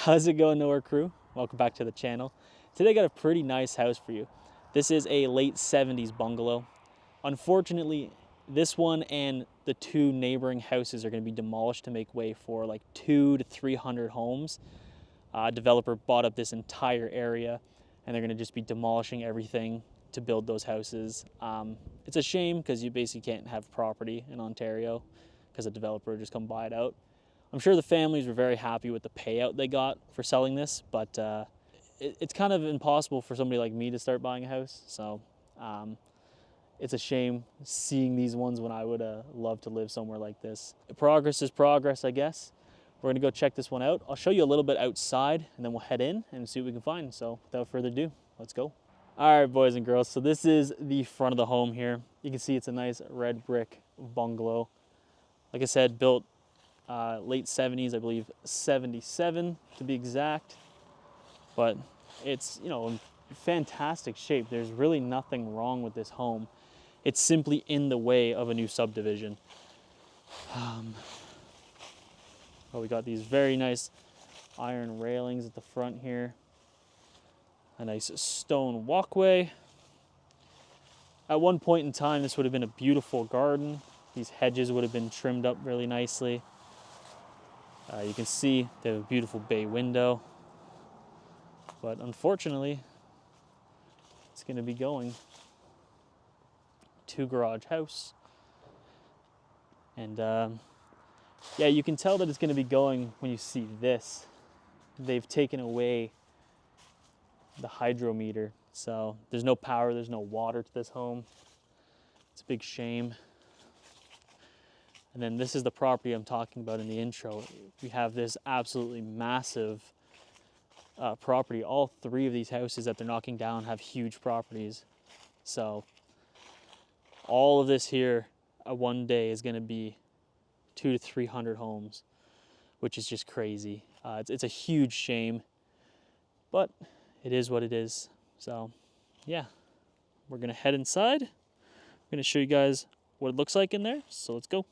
How's it going, Nowhere crew? Welcome back to the channel. Today I got a pretty nice house for you. This is a late 70s bungalow. Unfortunately, this one and the two neighboring houses are going to be demolished to make way for like 200 to 300 homes. A developer bought up this entire area and they're going to just be demolishing everything to build those houses. It's a shame because you basically can't have property in Ontario because a developer would just come buy it out. I'm sure the families were very happy with the payout they got for selling this, but it's kind of impossible for somebody like me to start buying a house. So it's a shame seeing these ones when I would love to live somewhere like this. Progress is progress, I guess. We're gonna go check this one out. I'll show you a little bit outside and then we'll head in and see what we can find. So without further ado, let's go. All right, boys and girls, so this is the front of the home here. You can see it's a nice red brick bungalow. Like I said, built late 70s, I believe 77 to be exact. But it's, you know, in fantastic shape. There's really nothing wrong with this home. It's simply in the way of a new subdivision. Well, we got these very nice iron railings at the front here. A nice stone walkway. At one point in time, this would have been a beautiful garden. These hedges would have been trimmed up really nicely. You can see they have a beautiful bay window. But unfortunately, it's going to be going two garage house. And yeah, you can tell that it's going to be going when you see this. They've taken away the hydrometer. So there's no power, there's no water to this home. It's a big shame. And then this is the property I'm talking about in the intro. We have this absolutely massive property. All three of these houses that they're knocking down have huge properties. So all of this here one day is going to be 200 to 300 homes, which is just crazy. It's a huge shame, but it is what it is. So yeah, we're going to head inside. I'm going to show you guys what it looks like in there. So let's go.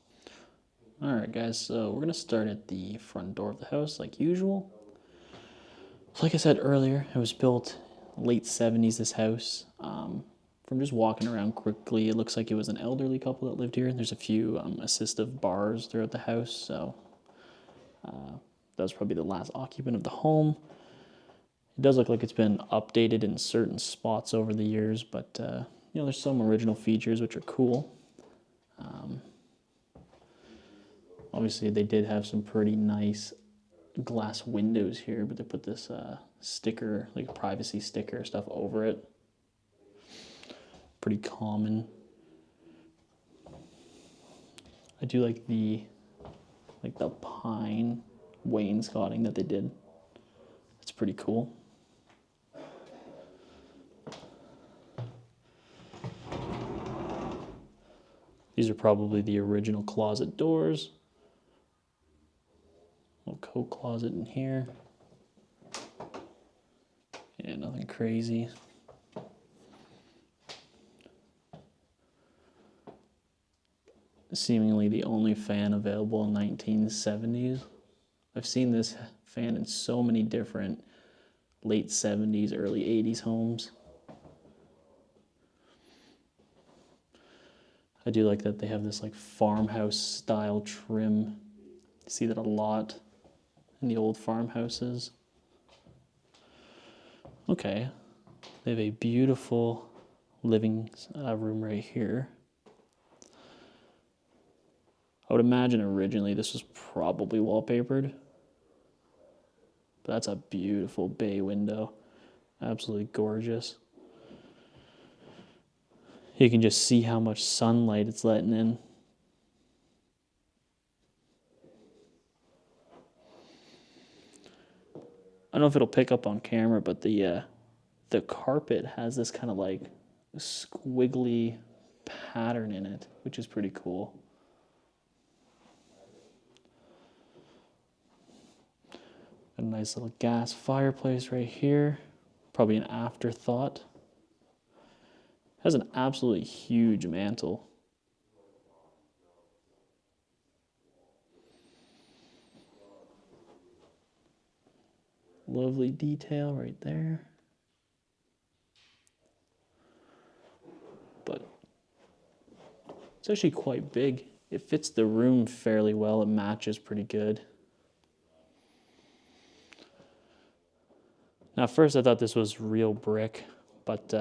All right, guys, so we're going to start at the front door of the house like usual. So like I said earlier, it was built late 70s, this house. From just walking around quickly, it looks like it was an elderly couple that lived here. There's a few assistive bars throughout the house, so that was probably the last occupant of the home. It does look like it's been updated in certain spots over the years, but you know, there's some original features which are cool. Obviously, they did have some pretty nice glass windows here, but they put this sticker, like a privacy sticker stuff over it. Pretty common. I do like the pine wainscoting that they did. It's pretty cool. These are probably the original closet doors. Little coat closet in here. Yeah, nothing crazy. Seemingly the only fan available in 1970s. I've seen this fan in so many different late 70s, early 80s homes. I do like that they have this like farmhouse style trim. You see that a lot in the old farmhouses. Okay, they have a beautiful living room right here. I would imagine originally this was probably wallpapered. But that's a beautiful bay window. Absolutely gorgeous. You can just see how much sunlight it's letting in. I don't know if it'll pick up on camera, but the carpet has this kind of like squiggly pattern in it, which is pretty cool. A nice little gas fireplace right here. Probably an afterthought. Has an absolutely huge mantle. Lovely detail right there. But it's actually quite big. It fits the room fairly well. It matches pretty good. Now, at first I thought this was real brick, but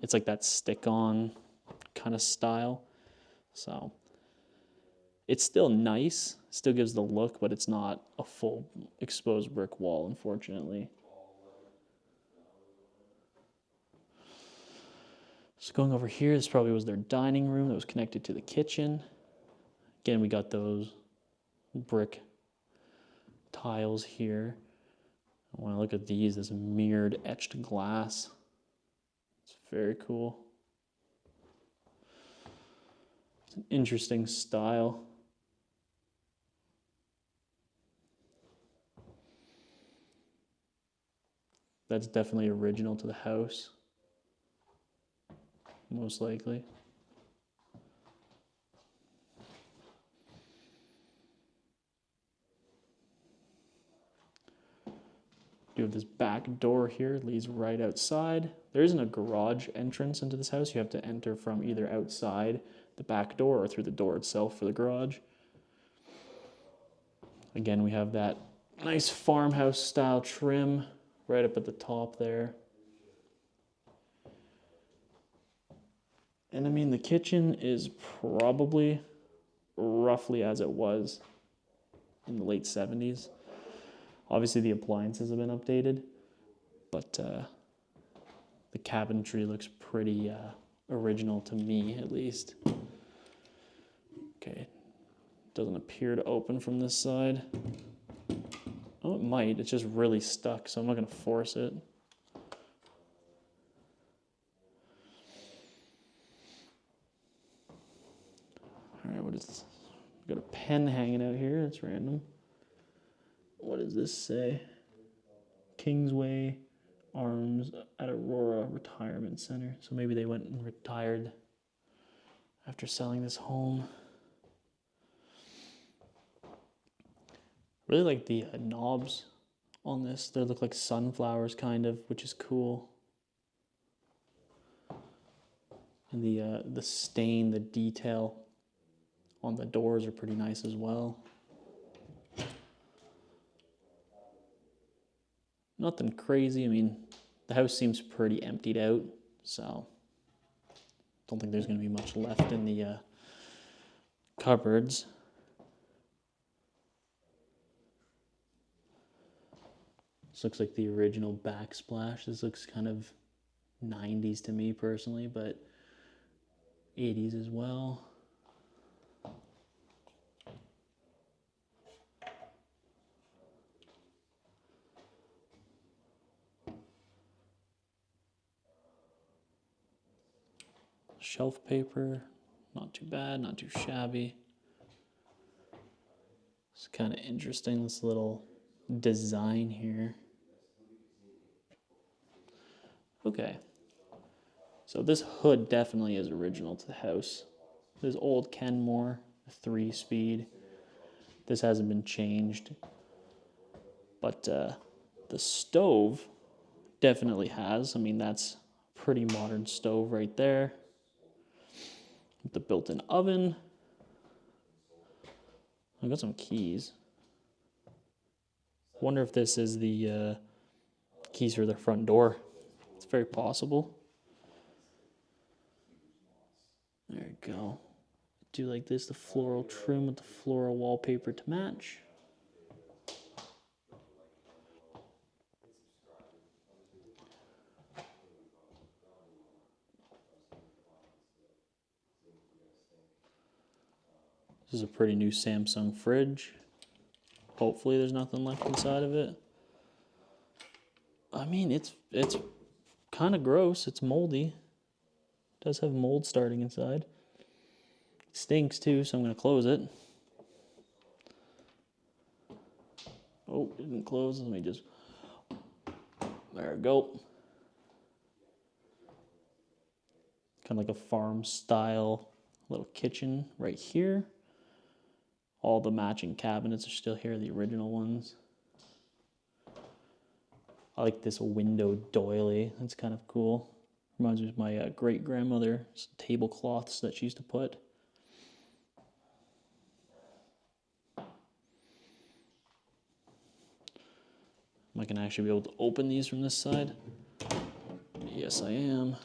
it's like that stick-on kind of style. So it's still nice, still gives the look, but it's not a full exposed brick wall, unfortunately. So going over here, this probably was their dining room that was connected to the kitchen. Again, we got those brick tiles here. When I look at these, this mirrored etched glass. It's very cool. It's an interesting style. That's definitely original to the house, most likely. You have this back door here, it leads right outside. There isn't a garage entrance into this house. You have to enter from either outside the back door or through the door itself for the garage. Again, we have that nice farmhouse style trim right up at the top there. And I mean, the kitchen is probably roughly as it was in the late 70s. Obviously, the appliances have been updated, but the cabinetry looks pretty original to me, at least. Okay, doesn't appear to open from this side. Oh, it might. It's just really stuck, so I'm not going to force it. All right, what is this? Got a pen hanging out here. That's random. What does this say? Kingsway Arms at Aurora Retirement Center. So maybe they went and retired after selling this home. Really like the knobs on this. They look like sunflowers kind of, which is cool. And the stain, the detail on the doors are pretty nice as well. Nothing crazy. I mean, the house seems pretty emptied out, so don't think there's going to be much left in the cupboards. This looks like the original backsplash. This looks kind of 90s to me personally, but 80s as well. Shelf paper, not too bad, not too shabby. It's kind of interesting, this little design here. Okay, so this hood definitely is original to the house. This old Kenmore, 3-speed. This hasn't been changed, but the stove definitely has. I mean, that's a pretty modern stove right there. With the built-in oven. I got some keys. Wonder if this is the keys for the front door. It's very possible. There we go. Do like this, the floral trim with the floral wallpaper to match. This is a pretty new Samsung fridge. Hopefully there's nothing left inside of it. I mean, it's kind of gross. It's moldy. It does have mold starting inside. It stinks too, so I'm going to close it. Oh, it didn't close. Let me just... There we go. Kind of like a farm style little kitchen right here. All the matching cabinets are still here, the original ones. I like this window doily. That's kind of cool. Reminds me of my great-grandmother's tablecloths that she used to put. Am I going to actually be able to open these from this side? Yes, I am.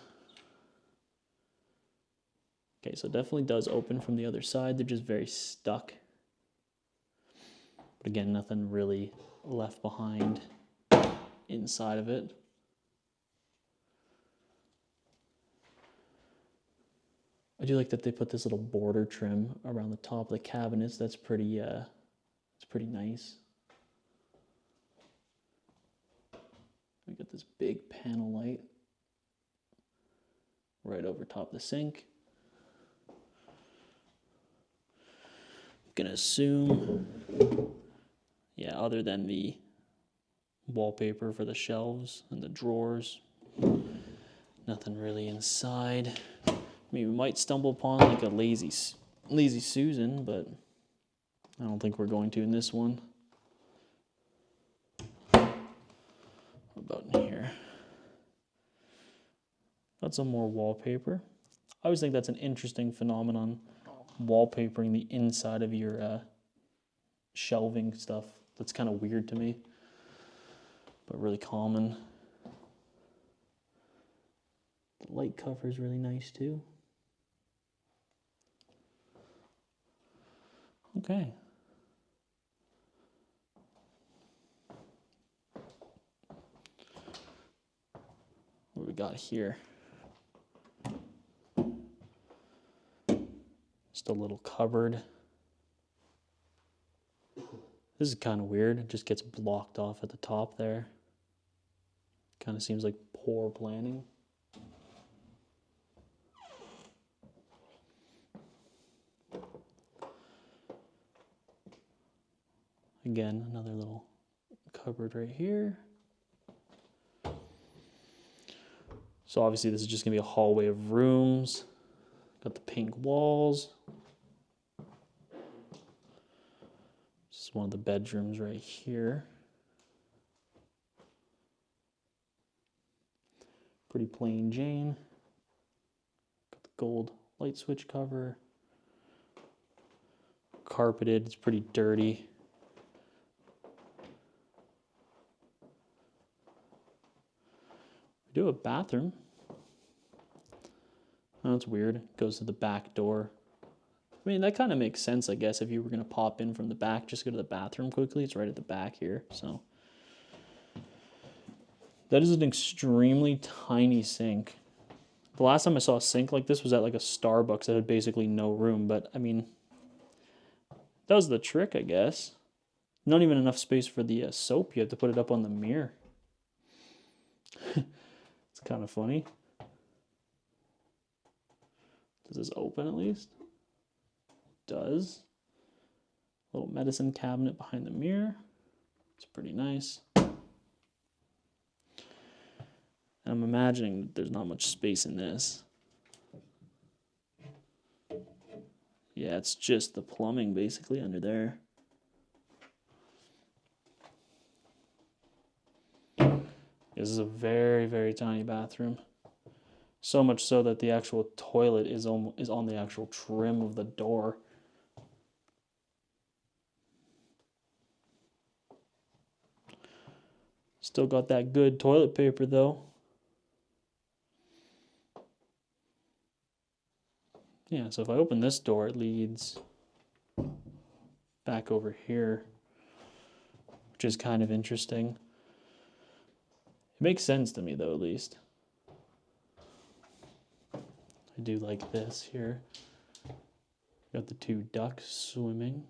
Okay, so it definitely does open from the other side. They're just very stuck. But again, nothing really left behind inside of it. I do like that they put this little border trim around the top of the cabinets. That's pretty nice. We got this big panel light right over top of the sink. I'm gonna assume, yeah, other than the wallpaper for the shelves and the drawers, nothing really inside. I mean, we might stumble upon like a lazy Susan, but I don't think we're going to in this one. What about in here? Got some more wallpaper. I always think that's an interesting phenomenon, wallpapering the inside of your shelving stuff. That's kind of weird to me, but really common. The light cover is really nice too. Okay. What do we got here? Just a little cupboard. This is kind of weird. It just gets blocked off at the top there. Kind of seems like poor planning. Again, another little cupboard right here. So obviously this is just gonna be a hallway of rooms. Got the pink walls. This is one of the bedrooms right here. Pretty plain Jane. Got the gold light switch cover. Carpeted, it's pretty dirty. We do have a bathroom. Oh, that's weird. It goes to the back door. I mean, that kind of makes sense, I guess, if you were going to pop in from the back, just go to the bathroom quickly. It's right at the back here, so. That is an extremely tiny sink. The last time I saw a sink like this was at like a Starbucks that had basically no room, but I mean, that was the trick, I guess. Not even enough space for the soap. You have to put it up on the mirror. It's kind of funny. Does this open at least? Does. Little medicine cabinet behind the mirror. It's pretty nice. And I'm imagining that there's not much space in this. Yeah, it's just the plumbing basically under there. This is a very, very tiny bathroom. So much so that the actual toilet is on the actual trim of the door. Still got that good toilet paper though. Yeah, so if I open this door, it leads back over here, which is kind of interesting. It makes sense to me though, at least. I do like this here. Got the two ducks swimming.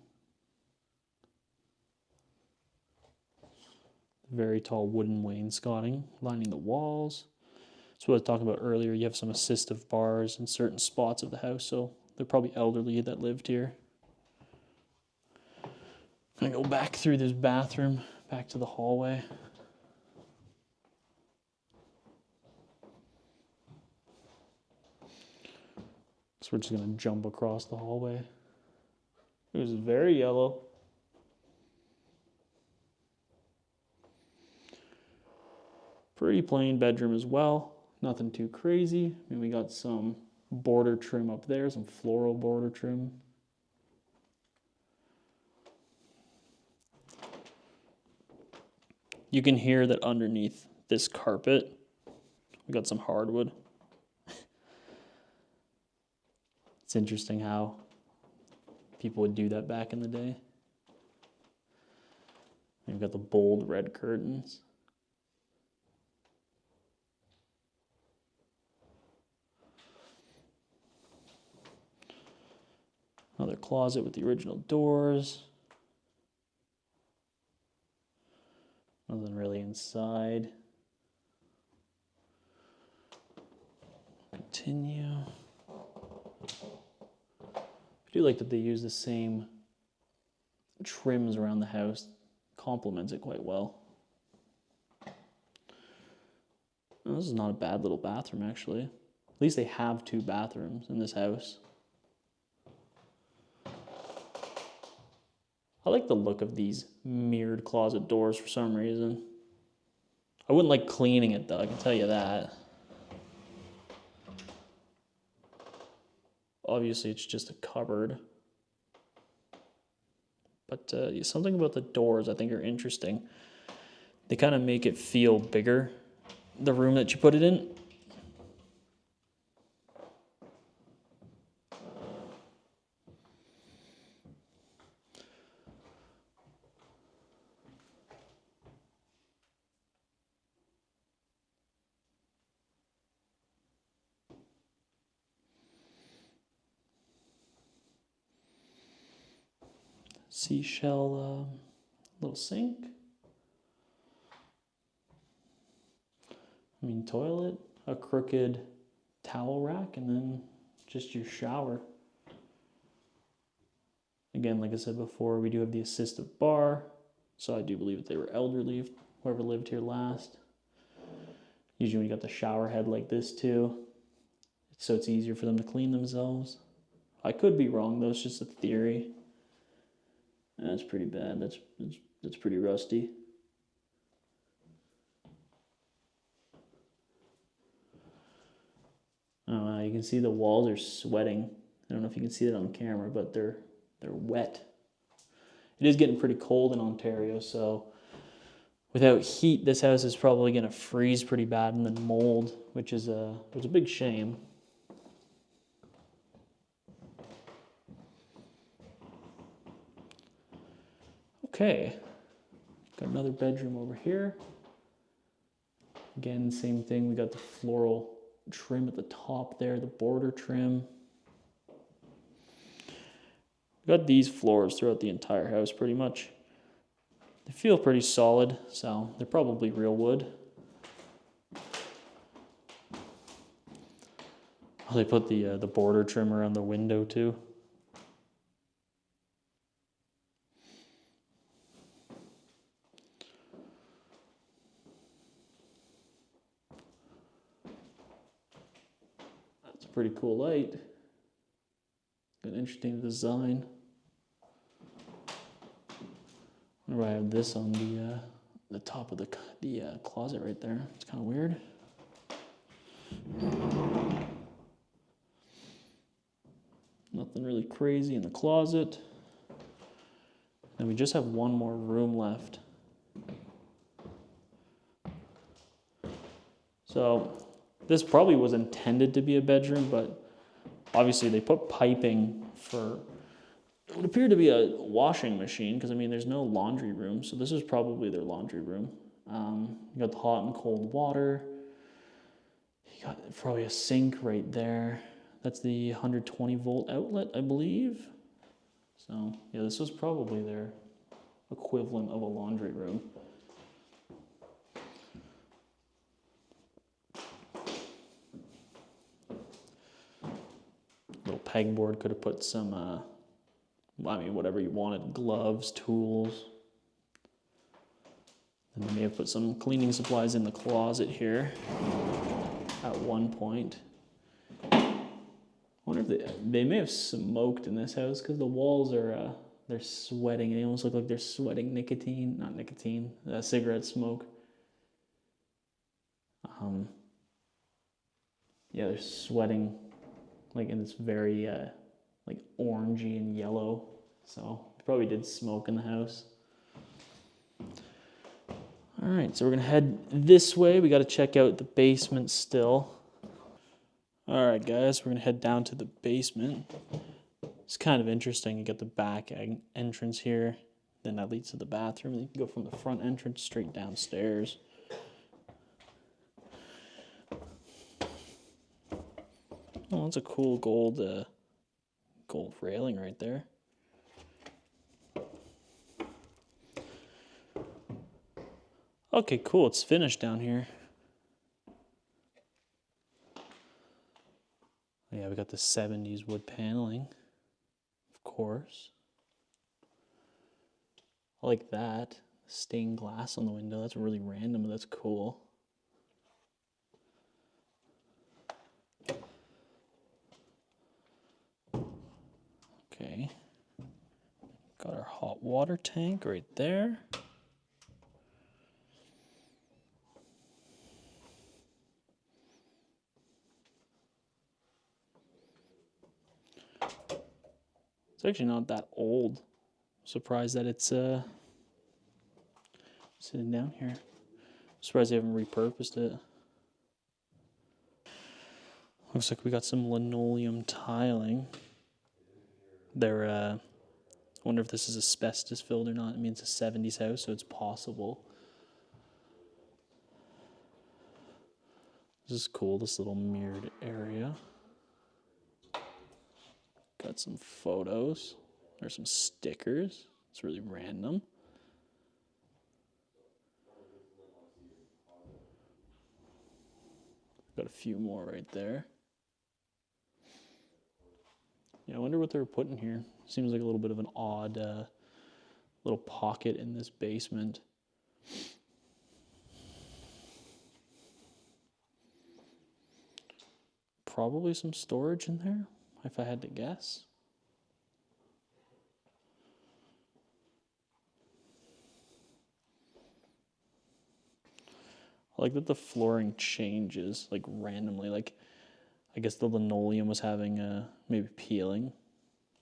Very tall wooden wainscoting lining the walls. That's what I was talking about earlier. You have some assistive bars in certain spots of the house, so they're probably elderly that lived here. I'm gonna go back through this bathroom, back to the hallway. So we're just gonna jump across the hallway. It was very yellow. Pretty plain bedroom as well. Nothing too crazy. I mean, we got some border trim up there, some floral border trim. You can hear that underneath this carpet, we got some hardwood. It's interesting how people would do that back in the day. We've got the bold red curtains. Another closet with the original doors. Nothing really inside. Continue. I do like that they use the same trims around the house. Complements it quite well. Oh, this is not a bad little bathroom, actually. At least they have 2 bathrooms in this house. I like the look of these mirrored closet doors for some reason. I wouldn't like cleaning it though, I can tell you that. Obviously it's just a cupboard. But something about the doors I think are interesting. They kind of make it feel bigger, the room that you put it in. Seashell little sink. I mean, toilet, a crooked towel rack, and then just your shower. Again, like I said before, we do have the assistive bar, so I do believe that they were elderly, whoever lived here last. Usually we got the shower head like this too, so it's easier for them to clean themselves. I could be wrong though, it's just a theory. That's pretty bad, that's pretty rusty. Oh, you can see the walls are sweating. I don't know if you can see that on camera, but they're wet. It is getting pretty cold in Ontario, so without heat, this house is probably going to freeze pretty bad and then mold, which is a big shame. Okay, got another bedroom over here. Again, same thing. We got the floral trim at the top there, the border trim. We got these floors throughout the entire house pretty much. They feel pretty solid, so they're probably real wood. Oh, they put the border trim around the window too. That's a pretty cool light. An interesting design. I wonder why I have this on the top of the closet right there. It's kind of weird. Nothing really crazy in the closet. And we just have one more room left. So this probably was intended to be a bedroom, but obviously they put piping for, it would appear to be a washing machine, because I mean there's no laundry room, so this is probably their laundry room. You got the hot and cold water. You got probably a sink right there. That's the 120 volt outlet, I believe. So yeah, this was probably their equivalent of a laundry room. Little pegboard, could have put some, I mean, whatever you wanted, gloves, tools. And they may have put some cleaning supplies in the closet here at one point. I wonder if they may have smoked in this house, because the walls are, they're sweating. They almost look like they're sweating cigarette smoke. Yeah, they're sweating like in this very like orangey and yellow. So probably did smoke in the house. All right, so we're gonna head this way. We got to check out the basement still. All right, guys, we're gonna head down to the basement. It's kind of interesting. You got the back entrance here, then that leads to the bathroom. You can go from the front entrance straight downstairs. Oh, that's a cool gold railing right there. Okay, cool. It's finished down here. Yeah, we got the 70s wood paneling, of course. I like that. Stained glass on the window. That's really random, but that's cool. Okay. Got our hot water tank right there. It's actually not that old. I'm surprised that it's sitting down here. I'm surprised they haven't repurposed it. Looks like we got some linoleum tiling. They're I wonder if this is asbestos filled or not. I mean, it's a 70s house, so it's possible. This is cool, this little mirrored area. Got some photos. There's some stickers. It's really random. Got a few more right there. Yeah, I wonder what they were putting here. Seems like a little bit of an odd little pocket in this basement. Probably some storage in there, if I had to guess. I like that the flooring changes like randomly. Like, I guess the linoleum was having maybe peeling,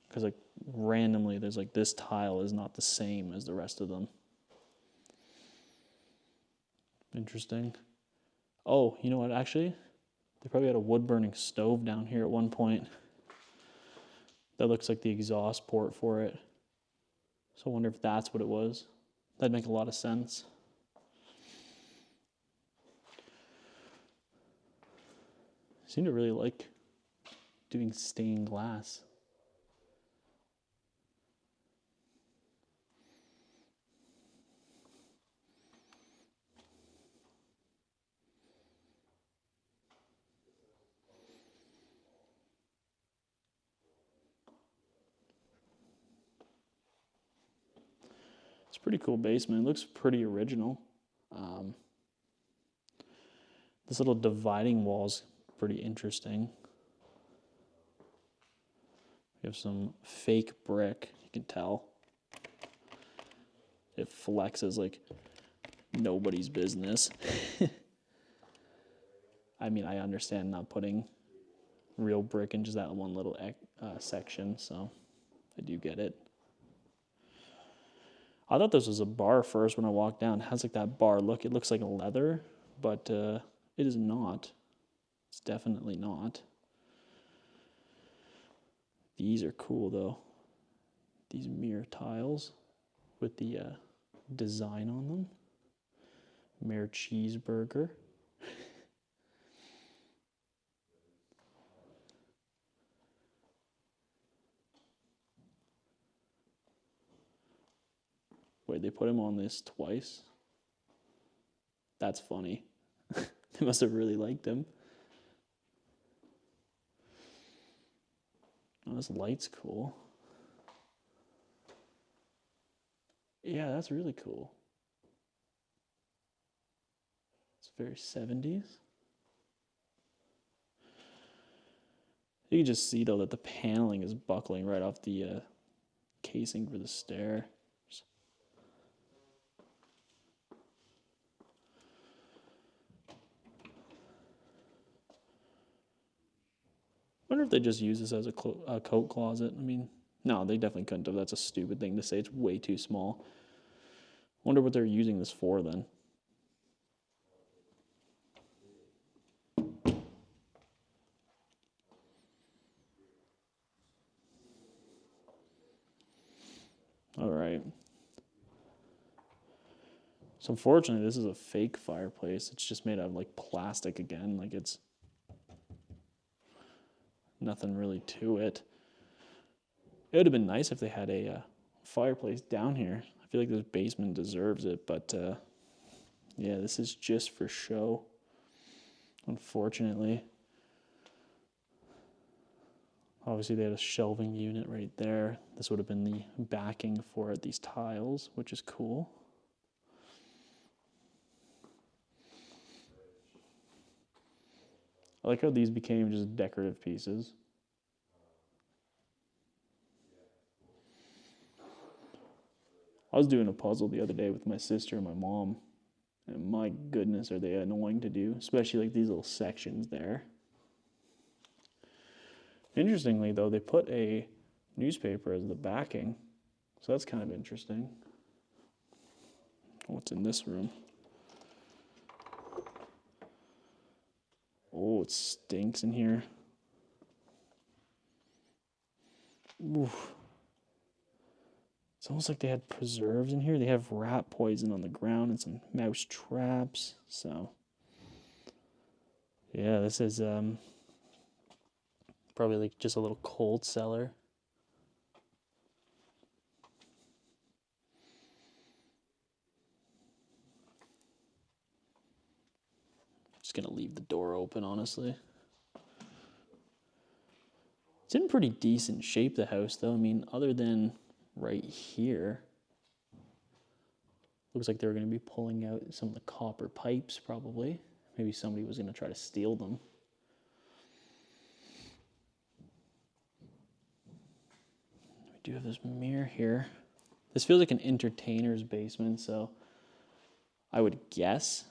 because like randomly there's like this tile is not the same as the rest of them. Interesting. Oh, you know what? Actually, they probably had a wood burning stove down here at one point. That looks like the exhaust port for it. So I wonder if that's what it was. That'd make a lot of sense. I seem to really like doing stained glass. It's a pretty cool basement. It looks pretty original. This little dividing wall's pretty interesting. We have some fake brick, you can tell. It flexes like nobody's business. I mean, I understand not putting real brick in just that one little section, so I do get it. I thought this was a bar first when I walked down. It has like that bar look. It looks like leather, but it is not. It's definitely not. These are cool though. These mirror tiles with the design on them. Mirror cheeseburger. Wait, they put him on this twice? That's funny. They must have really liked him. Oh, this light's cool. Yeah, that's really cool. It's very 70s. You can just see though that the paneling is buckling right off the casing for the stairs. wonder if they just use this as a coat closet. I mean, no, they definitely couldn't have. That's a stupid thing to say. It's way too small. Wonder what they're using this for then. All right. So unfortunately, this is a fake fireplace. It's just made out of like plastic again. Like it's nothing really to it. It would have been nice if they had a fireplace down here. I feel like this basement deserves it, but yeah, this is just for show, unfortunately. Obviously, they had a shelving unit right there. This would have been the backing for it, these tiles, which is cool. I like how these became just decorative pieces. I was doing a puzzle the other day with my sister and my mom, and my goodness, are they annoying to do, especially like these little sections there. Interestingly, though, they put a newspaper as the backing, so that's kind of interesting. What's in this room? Oh, it stinks in here. Oof. It's almost like they had preserves in here. They have rat poison on the ground and some mouse traps. So, yeah, this is probably like just a little cold cellar. Just gonna leave the door open, honestly. It's in pretty decent shape, the house, though. I mean, other than right here, looks like they were going to be pulling out some of the copper pipes, probably. Maybe somebody was going to try to steal them. We do have this mirror here. This feels like an entertainer's basement, so I would guess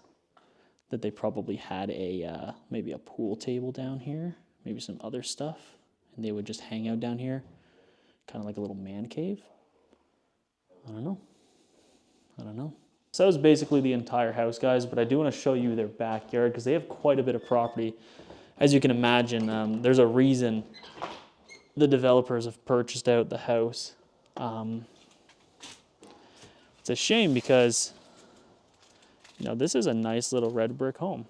that they probably had a maybe a pool table down here, maybe some other stuff, and they would just hang out down here, kind of like a little man cave. I don't know. So that was basically the entire house, guys, but I do want to show you their backyard because they have quite a bit of property. As you can imagine, there's a reason the developers have purchased out the house. It's a shame because, you know, this is a nice little red brick home.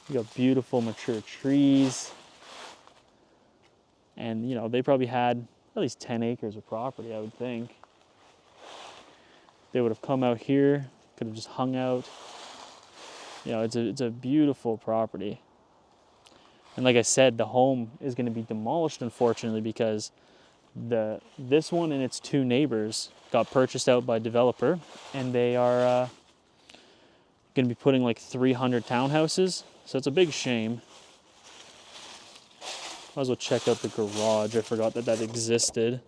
You got beautiful mature trees. And, you know, they probably had at least 10 acres of property, I would think. They would have come out here, could have just hung out. You know, it's a beautiful property. And like I said, the home is going to be demolished, unfortunately, because this one and its two neighbors got purchased out by a developer, and they are going to be putting like 300 townhouses. So it's a big shame. Might as well check out the garage. I forgot that that existed.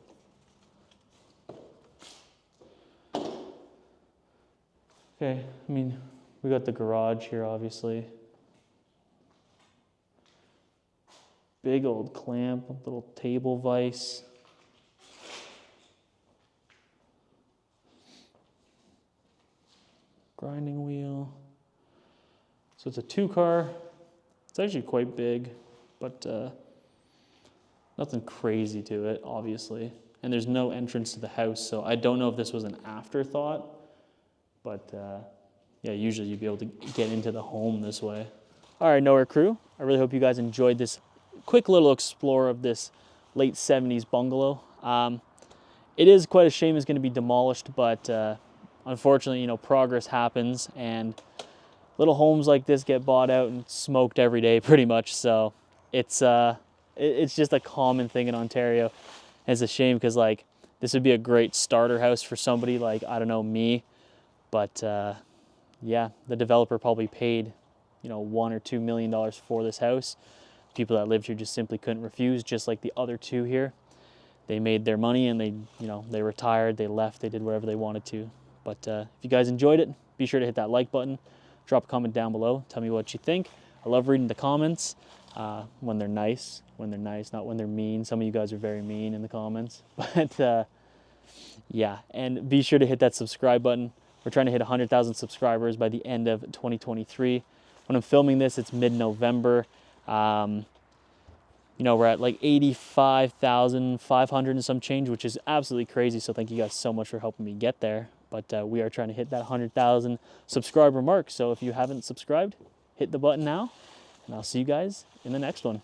Okay, I mean, we got the garage here, obviously. Big old clamp, a little table vise. Grinding wheel. So it's a 2-car. It's actually quite big, but nothing crazy to it, obviously. And there's no entrance to the house, so I don't know if this was an afterthought. But yeah, usually you'd be able to get into the home this way. All right, Nowhere crew. I really hope you guys enjoyed this quick little explore of this late 70s bungalow. It is quite a shame it's going to be demolished, but unfortunately, you know, progress happens, and little homes like this get bought out and smoked every day, pretty much. So it's just a common thing in Ontario. And it's a shame because, like, this would be a great starter house for somebody like, I don't know, me. But yeah, the developer probably paid, you know, $1 or $2 million for this house. People that lived here just simply couldn't refuse, just like the other two here. They made their money and they, you know, they retired, they left, they did whatever they wanted to. But if you guys enjoyed it, be sure to hit that like button, drop a comment down below, tell me what you think. I love reading the comments. when they're nice, not when they're mean. Some of you guys are very mean in the comments, but yeah, and be sure to hit that subscribe button. We're trying to hit 100,000 subscribers by the end of 2023. When I'm filming this, it's mid-November. You know, we're at like 85,500 and some change, which is absolutely crazy. So thank you guys so much for helping me get there. But we are trying to hit that 100,000 subscriber mark. So if you haven't subscribed, hit the button now, and I'll see you guys in the next one.